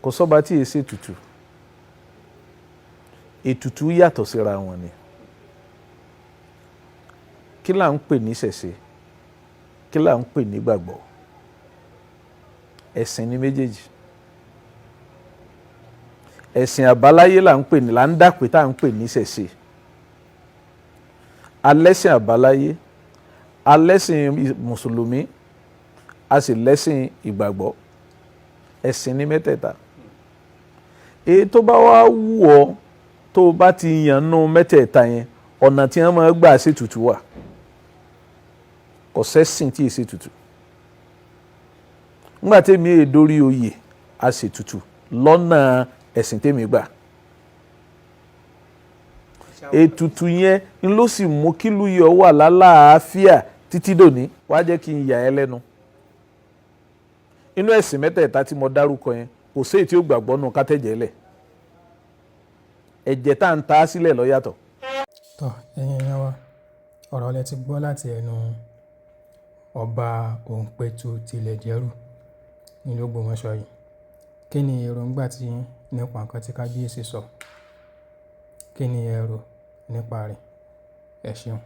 kò sọ́ba tí èsì ètùtù ètùtù yàtọ̀ síra wọn ni. Kí là ń pè ní ìṣẹ̀ṣe? Kí là ń pè ní ìgbàgbọ́? Ẹ̀sìn ni méjèèjì. Ẹ̀sìn àbáláyé là ń dàpé tá à ń pè ní ìṣẹ̀ṣe. Alẹ́sìn àbáláyé, alẹ́sìn mùsùlùmí, a sì lẹ́sìn ìgbàgbọ́. Ẹ̀sìn ni mẹ́tẹ̀ẹ̀ta. Èyí tó bá wá wù ọ́ tó o bá ti yànnú mẹ́tẹ̀ẹ̀ta yẹn, ọ̀nà tí wọ́n máa gbà ṣètùtù wà. Kò sẹ́sìn tí èsì ètùtù. Nígbà tèmi èdórí oyè, a ṣètùtù lọ́nà ẹ̀sìn tèmi gbà. Ètùtù yẹn ń ló sì mú kílù yọ wà lálàáfíà títí dòní. Wá jẹ́ kí n yà ẹ́ lẹ́nu. Inú ẹ̀sìn mẹ́tẹ̀ẹ̀ta tí mo dárúkọ yẹn, kò sí èyí tí ó gbàgbọ́ nù kátẹ́jẹ́ lẹ̀. Ẹ̀jẹ̀ tá à ń ta sílẹ̀ ló yàtọ̀. Tọ́ ẹ̀yin èèyàn wa, ọ̀rọ̀ lẹ ti gbọ́ láti ẹnu ọba Òǹpẹ̀tù tilẹ̀ Ìjẹ̀rù nílùú Ògbómọ̀ṣọ́ yìí. Kí ni èròǹgbà tí nípa nǹkan tí kábíyèsí sọ? Kí ni ẹ rò nípa rẹ̀? Ẹ ṣeun.